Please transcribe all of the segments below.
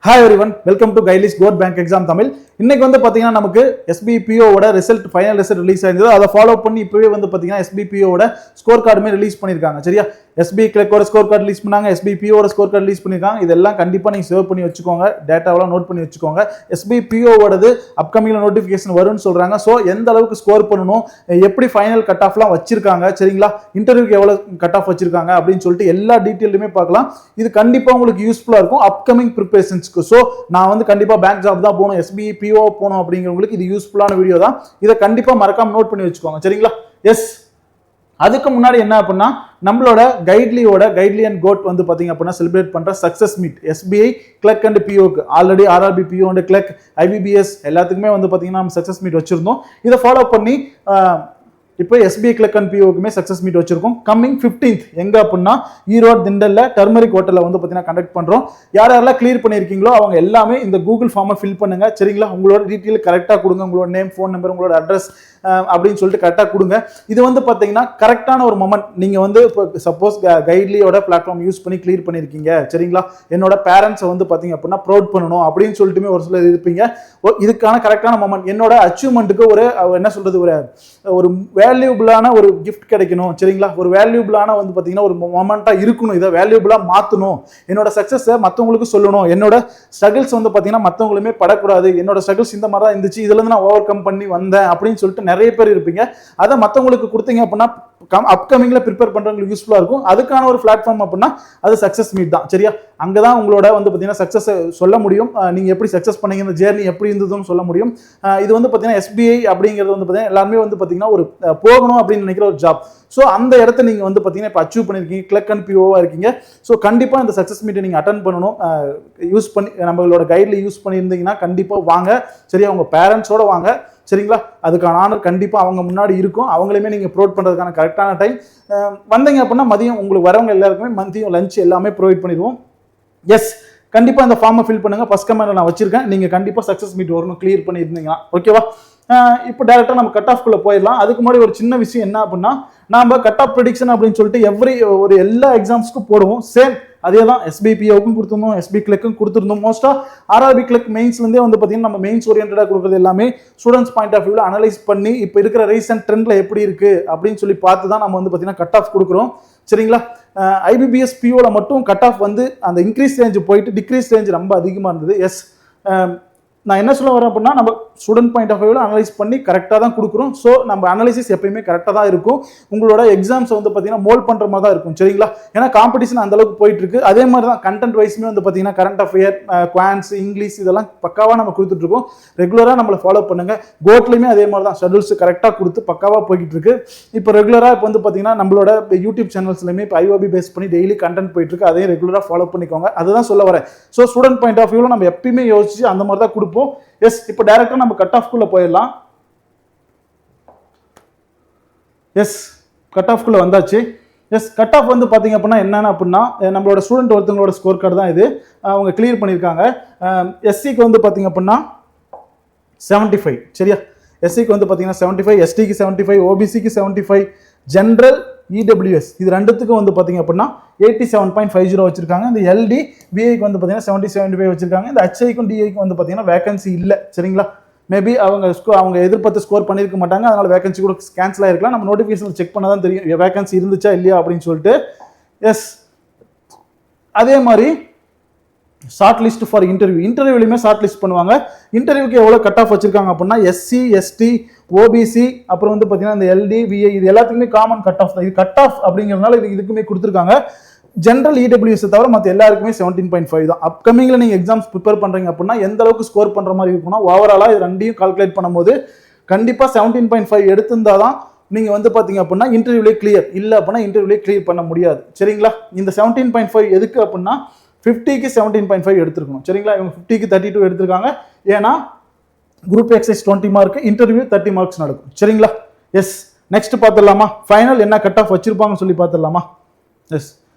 Hi everyone, welcome to Gailis Gold Bank Exam Tamil. இன்னைக்கு வந்து பாத்தீங்கன்னா நமக்கு SBPO ஓட ரிசல்ட் ஃபைனல் ரிசல்ட் ரிலீஸ் ஆயிருந்தது. அதை ஃபாலோ பண்ணி இப்பவே வந்து பாத்தீங்கன்னா SBPO ஓட ஸ்கோர் கார்டுமே ரிலீஸ் பண்ணிருக்காங்க. சரியா? SB Click ஓட ஸ்கோர் கார்டு ரிலீஸ் பண்ணாங்க, SBPO ஓட ஸ்கோர் கார்டு ரிலீஸ் பண்ணிருக்காங்க. இதெல்லாம் கண்டிப்பா நீங்க சேவ் பண்ணி வச்சுக்கோங்க, டேட்டாவெல்லாம் நோட் பண்ணி வச்சுக்கோங்க. SBPO ஓடது அப்கமிங்ல நோட்டிஃபிகேஷன் வரும்னு சொல்றாங்க. சோ எந்த அளவுக்கு ஸ்கோர் பண்ணணும், எப்படி ஃபைனல் கட் ஆஃப்லாம் வச்சிருக்காங்க, சரிங்களா? இன்டர்வியூக்கு எவ்வளவு கட் ஆஃப் வச்சிருக்காங்க அப்படின்னு சொல்லிட்டு எல்லா டீடைலுமே பார்க்கலாம். இது கண்டிப்பா உங்களுக்கு யூஸ்ஃபுல்லா இருக்கும் அப்கமிங் ப்ரிப்பரேஷன்ஸ்க்கு. சோ நான் வந்து கண்டிப்பா பேங்க் ஜாப் தான் போகணும், SBPO போகணும் அப்படிங்கிறவங்களுக்கு இது யூஸ்ஃபுல்லான வீடியோ தான். இதை கண்டிப்பா மறக்காம நோட் பண்ணி வச்சுக்கோங்க, சரிங்களா? எஸ், அதுக்கு முன்னாடி என்ன அப்படின்னா நம்மளோட கைட்லி அண்ட் கோட் வந்து பாத்தீங்க அப்படின்னா செலிப்ரேட் பண்ற success meet SBI clerk and பிஓக்கு already RRB PO and clerk IBBS எல்லாத்துக்குமே வந்து பாத்தீங்கன்னா நம்ம சக்சஸ் மீட் வச்சிருந்தோம். இதை ஃபாலோ பண்ணி இப்போ SBI கிளர்க் அண்ட் பிஓக்குமே சக்சஸ் மீட் வச்சிருக்கோம். கம்மிங் 15th எங்க அப்படின்னா ஈரோடு திண்டல்ல டர்மரிக் ஹோட்டல்ல வந்து பாத்தீங்கன்னா கண்டக்ட் பண்றோம். யாரெல்லாம் கிளியர் பண்ணிருக்கீங்களோ அவங்க எல்லாமே இந்த கூகுள் ஃபார்மை ஃபில் பண்ணுங்க, சரிங்களா? உங்களோட டீட்டெயில் கரெக்டா கொடுங்க, உங்களோட நேம், ஃபோன் நம்பர், உங்களோட அட்ரஸ் அப்படின்னு சொல்லிட்டு கரெக்டா கொடுங்க. இது வந்து பாத்தீங்கன்னா கரெக்டான ஒரு மொமெண்ட். நீங்க வந்து சப்போஸ் கைட்லியோட பிளாட்ஃபார்ம் யூஸ் பண்ணி கிளியர் பண்ணிருக்கீங்க, சரிங்களா? என்னோட பேரண்ட்ஸை வந்து பாத்தீங்க அப்படின்னா ப்ரௌட் பண்ணணும் அப்படின்னு சொல்லிட்டுமே ஒரு சிலர் இருப்பீங்க. இதுக்கான கரெக்டான மொமெண்ட். என்னோட அச்சீவ்மெண்ட்டுக்கு ஒரு என்ன சொல்றது, ஒரு வேல்யூபிளான ஒரு கிஃப்ட் கிடைக்கணும், சரிங்களா? ஒரு வேல்யூபிளான வந்து பாத்தீங்கன்னா ஒரு மொமெண்டா இருக்கணும். இதை வேல்யூபிளா மாத்தணும், என்னோட சக்சஸை மற்றவங்களுக்கு சொல்லணும், என்னோட ஸ்ட்ரகிள்ஸ் வந்து பாத்தீங்கன்னா மற்றவங்களுமே படக்கூடாது, என்னோட ஸ்ட்ரகிள்ஸ் இந்த மாதிரி தான் இருந்துச்சு, இதுல இருந்து நான் ஓவர் கம் பண்ணி வந்தேன் அப்படின்னு சொல்லிட்டு நிறைய பேர் இருப்பீங்க. அதை மற்றவங்களுக்கு கொடுத்தீங்க அப்படின்னா அப்கமிங்ல ப்ரிப்பேர் பண்றவங்களுக்கு யூஸ்ஃபுல்லா இருக்கும். அதுக்கான ஒரு பிளாட்ஃபார்ம் அப்படின்னா அது சக்சஸ் மீட் தான், சரியா? அங்கதான் உங்களோட வந்து பாத்தீங்கன்னா சக்சஸ் சொல்ல முடியும். நீங்க எப்படி சக்சஸ் பண்ணீங்க, இந்த ஜேர்னி எப்படி இருந்ததுன்னு சொல்ல முடியும். இது வந்து பாத்தீங்கன்னா SBI அப்படிங்கிறது வந்து பாத்தீங்கன்னா எல்லாருமே வந்து பாத்தீங்கன்னா ஒரு போகணும் அப்படின்னு நினைக்கிற ஒரு ஜாப். ஸோ அந்த இடத்த நீங்க வந்து பாத்தீங்கன்னா இப்போ அச்சீவ் பண்ணிருக்கீங்க, கிளர்க் அண்ட் பிஓவா இருக்கீங்க. ஸோ கண்டிப்பா இந்த சக்சஸ் மீட்டை நீங்க அட்டன் பண்ணணும். யூஸ் பண்ணி நம்மளோட கைட்ல யூஸ் பண்ணியிருந்தீங்கன்னா கண்டிப்பா வாங்க, சரியா? உங்க பேரண்ட்ஸோட வாங்க, சரிங்களா? அதுக்கான ஆனர் கண்டிப்பா அவங்க முன்னாடி இருக்கும். அவங்களையுமே நீங்க ப்ரொவைட் பண்றதுக்கான கரெக்டான டைம் வந்தீங்க அப்படின்னா மதியம் உங்களுக்கு வரவங்க எல்லாருக்குமே மதியம் லஞ்ச் எல்லாமே ப்ரொவைட் பண்ணிடுவோம். எஸ், கண்டிப்பா இந்த ஃபார்மை ஃபில் பண்ணுங்க. ஃபர்ஸ்ட் கமெண்ட்ல நான் வச்சிருக்கேன். நீங்க கண்டிப்பா சக்சஸ் மீட் வரணும், கிளியர் பண்ணியிருந்தீங்கன்னா, ஓகேவா? இப்போ டேரக்டா நம்ம கட் ஆஃப் குள்ள போயிடலாம். அதுக்கு முன்னாடி ஒரு சின்ன விஷயம் என்ன அப்படின்னா, நாம கட் ஆஃப் ப்ரெடிக்ஷன் அப்படின்னு சொல்லிட்டு எல்லா எக்ஸாம்ஸ்க்கும் போடுவோம். சேம் அதே தான் SBPOக்கும் கொடுத்துருந்தோம், SB கிளர்க்கும் கொடுத்துருந்தோம். மோஸ்டா RRB கிளர்க் மெயின்ஸ்ல இருந்தே வந்து பாத்தீங்கன்னா நம்ம மெயின்ஸ் ஓரியன்டா கொடுக்குறது எல்லாமே ஸ்டூடெண்ட்ஸ் பாயிண்ட் ஆஃப் வியூல அனலைஸ் பண்ணி இப்போ இருக்கிற ரீசன்ட் ட்ரெண்ட்ல எப்படி இருக்கு அப்படின்னு சொல்லி பார்த்து தான் நம்ம வந்து பாத்தீங்கன்னா கட் ஆஃப் கொடுக்குறோம், சரிங்களா? IBBS POல மட்டும் கட் ஆஃப் வந்து அந்த இன்க்ரீஸ் ரேஞ்ச் போயிட்டு டிக்ரீஸ் ரேஞ்ச் ரொம்ப அதிகமா இருந்தது. எஸ், நான் என்ன சொல்ல வரேன் அப்படின்னா நம்ம ஸ்டூடெண்ட் பாயிண்ட் ஆஃப் வியூல அனலைஸ் பண்ணி கரெக்டாக தான் கொடுக்குறோம். ஸோ நம்ம அனலைசிஸ் எப்பயுமே கரெக்டாக தான் இருக்கும். உங்களோட எக்ஸாம்ஸ் வந்து பார்த்தீங்கன்னா மோல்ட் பண்ணுற மாதிரி தான் இருக்கும், சரிங்களா? ஏன்னா காம்படிஷன் அந்த அளவுக்கு போயிட்டு இருக்கு. அதே மாதிரி தான் கண்டென்ட் வைஸ்மே வந்து பார்த்தீங்கன்னா கரண்ட் அஃபேர், குவான்ஸ், இங்கிலீஷ் இதெல்லாம் பக்காவாக நம்ம கொடுத்துட்டு இருக்கோம். ரெகுலராக நம்மளை ஃபாலோ பண்ணுங்க. கோட்லையுமே அதே மாதிரி தான் ஷெடியூல்ஸ் கரெக்டாக கொடுத்து பக்காவாக போய்கிட்டு இருக்கு. இப்போ ரெகுலராக இப்போ வந்து பார்த்தீங்கன்னா நம்மளோட யூடியூப் சேனல்ஸ்லையுமே இப்போ IOB பேஸ் பண்ணி டெய்லி கண்டென்ட் போயிட்டு இருக்கு. அதையும் ரெகுலராக ஃபாலோ பண்ணிக்கோங்க. அதுதான் சொல்ல வரேன். ஸோ ஸ்டூடெண்ட் பாயிண்ட் ஆஃப் வியூல நம்ம எப்பயுமே யோசிச்சு அந்த மாதிரி தான் கொடுப்போம். எஸ், இப்போ டைரக்டா நம்ம கட் ஆஃப் குள்ள போயிடலாம். எஸ், கட் ஆஃப் குள்ள வந்தாச்சு. எஸ், கட் ஆஃப் வந்து பாத்தீங்க அப்படின்னா என்னன்னா அப்படின்னா நம்மளோட ஸ்டூடெண்ட் ஒருத்தவங்களோட ஸ்கோர் கார்டு தான் இது. அவங்க கிளியர் பண்ணியிருக்காங்க. SCக்கு வந்து பாத்தீங்க அப்படின்னா 75, சரியா? SCக்கு வந்து பாத்தீங்கன்னா 75, STக்கு 75, OBCக்கு 75, ஜெனரல் EWS இது ரெண்டுத்துக்கும் வந்து பாத்தீங்க அப்படின்னா 87.50 வச்சிருக்காங்க. இந்த LD BIக்கு வந்து பாத்தீங்கன்னா 70-75 வச்சிருக்காங்க. இந்த HIக்கும் DIக்கும் வந்து பாத்தீங்கன்னா வேகன்சி இல்ல, சரிங்களா? மேபி அவங்க எதிர்பார்த்து ஸ்கோர் பண்ணிருக்க மாட்டாங்க, அதனால வேகன்சி கூட கேன்சல் ஆயிருக்கலாம். நம்ம நோட்டிபிகேஷன் செக் பண்ணா தான் தெரியும் வேகன்சி இருந்துச்சா இல்லையா அப்படின்னு சொல்லிட்டு. எஸ், அதே மாதிரி ஷார்ட் லிஸ்ட் ஃபார் இன்டர்வியூலையுமே ஷார்ட் லிஸ்ட் பண்ணுவாங்க. இன்டர்வியூக்கு எவ்வளவு கட் ஆஃப் வச்சிருக்காங்க அப்படின்னா SC, ST, OBC அப்புறம் வந்து பாத்தீங்கன்னா இந்த LD, VI இது எல்லாத்துக்குமே காமன் கட் ஆஃப் தான். இது கட் ஆஃப் அப்படிங்கிறதுனால இதுக்குமே கொடுத்துருக்காங்க. ஜெனரல் EWS தவிர மற்ற எல்லாருக்குமே 17.5 தான். அப்கமிங்ல நீங்க எக்ஸாம்ஸ் ப்ரிப்பேர் பண்றீங்க அப்படின்னா எந்த அளவுக்கு ஸ்கோர் பண்ற மாதிரி இருக்கும்னா ஓவராலா இது ரெண்டையும் கால்குலேட் பண்ணும்போது கண்டிப்பா 17.5 எடுத்திருந்தாதான் நீங்க வந்து பாத்தீங்க அப்படின்னா இன்டர்வியூலே கிளியர், இல்ல அப்படின்னா இன்டர்வியூலே கிளியர் பண்ண முடியாது, சரிங்களா? இந்த 17.5 எதுக்கு அப்படின்னா 50க்கு 17.5 எடுத்திருக்கணும், சரிங்களா? இவங்க 50க்கு 32 எடுத்திருக்காங்க. ஏன்னா group exercise 20 mark, interview 30 marks நடக்கும், சரிங்களா? எஸ், நெக்ஸ்ட் பார்த்துடலாமா? ஃபைனல் என்ன கட் ஆஃப் வச்சிருப்பாங்கன்னு சொல்லி பார்த்துடலாமா? எஸ்,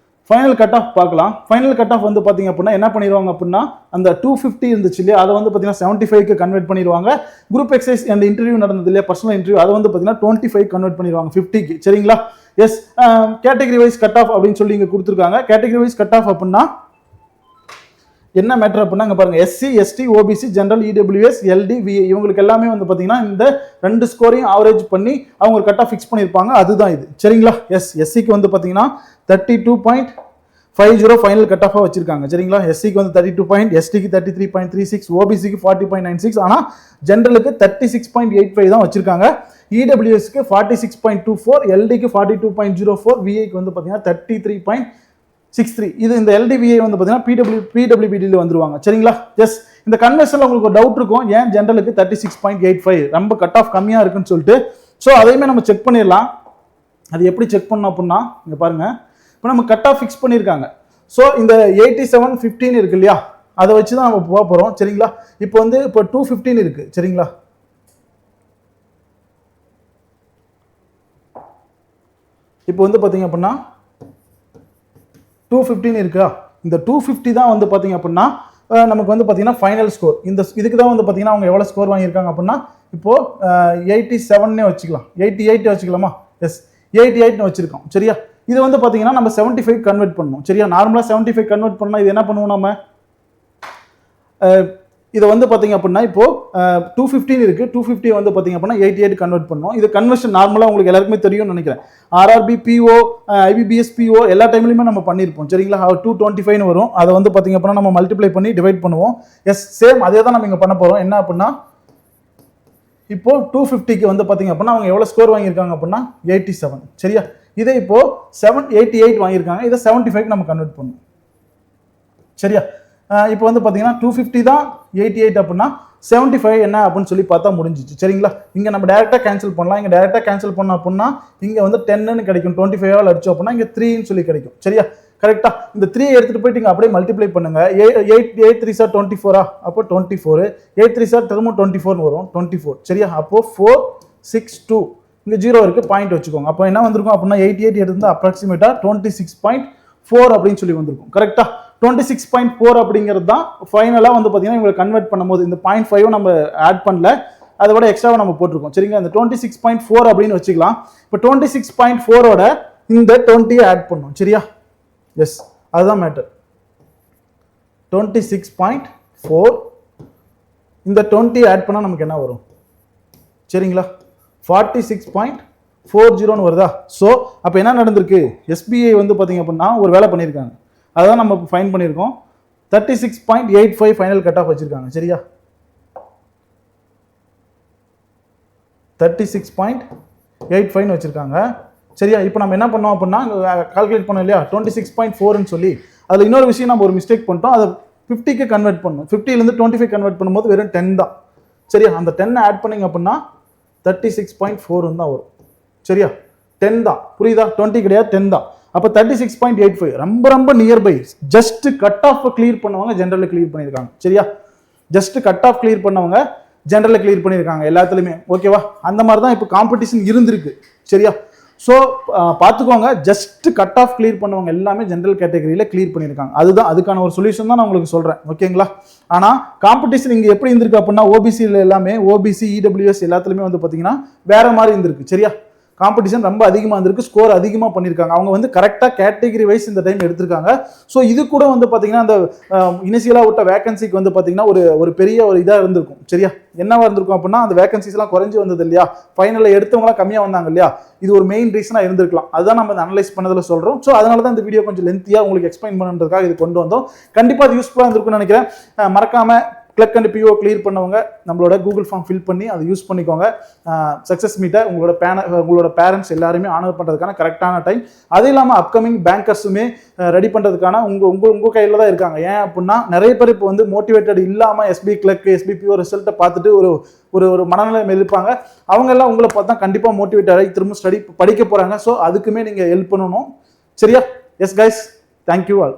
ஃபைனல் கட் ஆஃப் பார்க்கலாம். ஃபைனல் கட் ஆஃப் வந்து பாத்தீங்க அப்படின்னா என்ன பண்ணிடுவாங்க அப்படின்னா அந்த 250 இருந்துச்சு இல்லையா, அதை வந்து பாத்தீங்கன்னா 75க்கு கன்வெர்ட் பண்ணிடுவாங்க. குரூப் எக்ஸைஸ் அண்ட் இன்டர்வியூ நடந்தது இல்லையா, பர்சனல் இன்டர்வியூ, அதை வந்து பாத்தீங்கன்னா 25 கன்வெர்ட் பண்ணிடுவாங்க 50க்கு, சரிங்களா? Yes, category wise cut off அப்படின்னு சொல்லி இங்க கொடுத்துருக்காங்க. கேட்டகரி வைஸ் கட் ஆஃப் அப்படின்னா என்ன மேட்டர் அப்படின்னா இங்க பாருங்க SC ST OBC general EWS LD VA இவங்களுக்கு எல்லாமே வந்து பாத்தீங்கன்னா இந்த 2 ஸ்கோரையும் ஆவரேஜ் பண்ணி அவங்க ஒரு கட் ஆஃப் ஃபிக்ஸ் பண்ணியிருப்பாங்க. அதுதான் இது சரிங்களா. எஸ்சிக்கு வந்து பாத்தீங்கன்னா 32.50 ஃபைனல் கட் ஆஃபாக வச்சிருக்காங்க சரிங்களா. எஸ்சிக்கு வந்து 32 பாயிண்ட், எஸ்டிக்கு 33.36, ஓபிசிக்கு 40.96, ஆனால் ஜென்ரலுக்கு 36.85 தான் வச்சிருக்காங்க. இடபிள்யூஎஸ்க்கு 46.24, எல்டிக்கு 42.04, விஐக்கு வந்து பார்த்தீங்கன்னா 33.63. இது இந்த எல்டிவிஐ வந்து பார்த்தீங்கன்னா பிடபிள்யூபிடியில் வந்துருவாங்க சரிங்களா. ஜஸ்ட் இந்த கன்வெர்ஷனில் உங்களுக்கு ஒரு டவுட் இருக்கும், ஏன் ஜென்ரலுக்கு 36.85 ரொம்ப கட் ஆஃப் கம்மியாக இருக்குன்னு சொல்லிட்டு. ஸோ அதையுமே நம்ம செக் பண்ணிடலாம். அது எப்படி செக் பண்ணோம் அப்படின்னா இங்கே பாருங்க, இப்போ நம்ம கட் ஆஃப் ஃபிக்ஸ் பண்ணியிருக்காங்க. ஸோ இந்த 87.15 இருக்கு இல்லையா, அதை வச்சு தான் நம்ம போக போகிறோம் சரிங்களா. இப்போ வந்து இப்போ 215 இருக்கு சரிங்களா. இப்போ வந்து பார்த்தீங்க அப்படின்னா 215 இருக்கா, இந்த 250 தான் வந்து பார்த்தீங்க அப்படின்னா நமக்கு வந்து பார்த்தீங்கன்னா ஃபைனல் ஸ்கோர். இந்த இதுக்கு தான் வந்து பார்த்தீங்கன்னா அவங்க எவ்வளோ ஸ்கோர் வாங்கியிருக்காங்க அப்படின்னா இப்போ 87 வச்சுக்கலாம், 88 வச்சுக்கலாமா. எஸ் 88 வச்சிருக்கோம் சரியா. இது வந்து பார்த்தீங்கன்னா நம்ம 75 கன்வெர்ட் பண்ணணும் சரியா. நார்மலாக 75 கன்வெர்ட் பண்ணால் இது என்ன பண்ணுவோம், நம்ம இதை வந்து பார்த்தீங்க அப்படின்னா இப்போ 215 இருக்கு, 250 வந்து பார்த்தீங்க அப்படின்னா 88 கன்வெர்ட் பண்ணணும். இது கன்வர்ஷன் நார்மலாக உங்களுக்கு எல்லாருக்குமே தெரியும்னு நினைக்கிறேன். ஆர்ஆர்பி பிஓ ஐபிபிஎஸ் பிஓ எல்லா டைம்லையுமே நம்ம பண்ணியிருப்போம் சரிங்களா. 225 வரும், அதை வந்து பார்த்தீங்க அப்படின்னா நம்ம மல்டிப்ளை பண்ணி டிவைட் பண்ணுவோம். எஸ் சேம் அதே தான் நம்ம இங்கே பண்ண போகிறோம். என்ன அப்படின்னா இப்போ 250க்கு வந்து பார்த்தீங்க அப்படின்னா அவங்க எவ்வளோ ஸ்கோர் வாங்கியிருக்காங்க அப்படின்னா 87 சரியா. இதை இப்போ 788 வாங்கியிருக்காங்க, இதை 75 நம்ம கன்வெர்ட் பண்ணணும் சரியா. இப்போ வந்து பார்த்தீங்கன்னா 250 தான் 88 அப்படின்னா 75 என்ன அப்படின்னு சொல்லி பார்த்தா முடிஞ்சிச்சு சரிங்களா. இங்கே நம்ம டேரெக்டாக கேன்சல் பண்ணலாம். இங்கே டேரெக்டாக கேன்சல் பண்ணோம் அப்படின்னா இங்கே வந்து 10ன்னு கிடைக்கும், 25 அடிச்சோம் அப்படின்னா இங்கே 3ன்னு சொல்லி கிடைக்கும் சரியா. கரெக்டா இந்த 3 எடுத்துட்டு போயிட்டு இங்கே அப்படியே மல்டிப்ளை பண்ணுங்க. 8 3 சார் 24, அப்போ 24, 8 3 சார் திரும்ப 24 வரும், 24 சரியா. அப்போ 4 6 2 இங்கே 0 இருக்கு, பாயிண்ட் வச்சுக்கோங்க. அப்போ என்ன வந்திருக்கும் அப்படின்னா 88 எடுத்து அப்ராக்சிமேட்டா 26.4 அப்படின்னு சொல்லி வந்திருக்கும் கரெக்டா. 26.4 அப்படிங்கிறது தான் ஃபைனலாக வந்து பார்த்தீங்கன்னா இவங்களை கன்வெர்ட் பண்ணும்போது இந்த 0.5 நம்ம ஆட் பண்ணல, அதை விட எக்ஸ்ட்ராவை நம்ம போட்டிருக்கோம் சரிங்களா. இந்த 26.4 அப்படின்னு வச்சுக்கலாம். இப்போ 26.4ஓட இந்த 20 ஆட் பண்ணும் சரியா. எஸ் அதுதான் மேட்டர். 26.4 இந்த 20 ஆட் பண்ணால் நமக்கு என்ன வரும் சரிங்களா, 46.40 வருதா. ஸோ அப்போ என்ன நடந்திருக்கு, எஸ்பிஐ வந்து பார்த்தீங்க அப்படின்னா ஒரு வேலை பண்ணியிருக்காங்க, அதான் நம்ம ஃபைன் பண்ணியிருக்கோம். 36.85 ஃபைனல் கட் ஆஃப் வச்சிருக்காங்க சரியா. 36.85 வச்சிருக்காங்க சரியா. இப்போ நம்ம என்ன பண்ணோம் அப்படின்னா கால்குலேட் பண்ணோம் இல்லையா 26.4ன்னு சொல்லி. அதில் இன்னொரு விஷயம் நம்ம ஒரு மிஸ்டேக் பண்ணிட்டோம், அதை 50க்கு கன்வெர்ட் பண்ணணும். 50லேருந்து 25 கன்வெர்ட் பண்ணும்போது வெறும் 10 தான் சரியா. அந்த 10 ஆட் பண்ணிங்க அப்படின்னா 36.4 தான் வரும் சரியா. 10 தான், புரியுதா, 20 கிடையாது, 10 தான். அப்போ 36.85 ரொம்ப ரொம்ப nearby. Just cut off clear பண்ணவங்க ஜென்ரலில் கிளியர் பண்ணியிருக்காங்க சரியா. ஜஸ்ட் கட் ஆஃப் கிளியர் பண்ணவங்க ஜென்ரலில் கிளியர் பண்ணியிருக்காங்க எல்லாத்துலேயுமே ஓகேவா. அந்த மாதிரி தான் இப்போ காம்படிஷன் இருந்திருக்கு சரியா. ஸோ பார்த்துக்கோங்க, ஜஸ்ட் கட் ஆஃப் கிளியர் பண்ணவங்க எல்லாமே ஜென்ரல் கேட்டகரியில் கிளியர் பண்ணியிருக்காங்க. அதுதான் அதுக்கான ஒரு சொல்யூஷன் தான் நான் உங்களுக்கு சொல்கிறேன் ஓகேங்களா. ஆனால் காம்படிஷன் இங்கே எப்படி இருந்திருக்கு அப்படின்னா ஓபிசியில் எல்லாமே ஓபிசி இடபிள்யூஎஸ் எல்லாத்துலேயுமே வந்து பார்த்தீங்கன்னா வேற மாதிரி இருந்திருக்கு சரியா. காம்படிஷன் ரொம்ப அதிகமாக இருந்திருக்கு, ஸ்கோர் அதிகமாக பண்ணியிருக்காங்க. அவங்க வந்து கரெக்டாக கேட்டகரி வைஸ் இந்த டைம் எடுத்திருக்காங்க. ஸோ இது கூட வந்து பார்த்தீங்கன்னா அந்த இனிஷியலாக விட்ட வேகன்சிக்கு வந்து பார்த்தீங்கன்னா ஒரு பெரிய ஒரு இதாக இருந்திருக்கும் சரியா. என்னவா இருந்திருக்கும் அப்படின்னா அந்த வேகன்சிஸ்லாம் குறைஞ்சி வந்தது இல்லையா, ஃபைனலில் எடுத்தவங்களாம் கம்மியாக வந்தாங்க இல்லையா, இது ஒரு மெயின் ரீசனாக இருந்திருக்கலாம். அதுதான் நம்ம அனலைஸ் பண்ணதில் சொல்கிறோம். ஸோ அதனால தான் இந்த வீடியோ கொஞ்சம் லென்த்தியாக உங்களுக்கு எக்ஸ்பிளைன் பண்ணுறதுக்காக இது கொண்டு வந்தோம். கண்டிப்பாக அது யூஸ்ஃபுல்லாக இருந்திருக்கும்னு நினைக்கிறேன். மறக்காம கிளக் அண்ட் பிஓ கிளியர் பண்ணவங்க நம்மளோட கூகுள் ஃபார்ம் ஃபில் பண்ணி அதை யூஸ் பண்ணிக்கோங்க. சக்ஸஸ் மீட்டை உங்களோட பேரண்ட்ஸ் எல்லாருமே ஆனர் பண்ணுறதுக்கான கரெக்டான டைம். அது இல்லாமல் அப்கமிங் பேங்கர்ஸுமே ரெடி பண்ணுறதுக்கான உங்கள் கையில் தான் இருக்காங்க. ஏன் அப்படின்னா நிறைய பேர் இப்போ வந்து மோட்டிவேட்டட் இல்லாமல் எஸ்பி கிளக் எஸ்பி பிஓ ரிசல்ட்டை பார்த்துட்டு ஒரு மனநிலைமை இருப்பாங்க. அவங்க எல்லாம் உங்களை பார்த்தா கண்டிப்பாக மோட்டிவேட் ஆகி திரும்ப படிக்க போகிறாங்க. ஸோ அதுக்குமே நீங்கள் ஹெல்ப் பண்ணணும் சரியா. S guys, thank you all.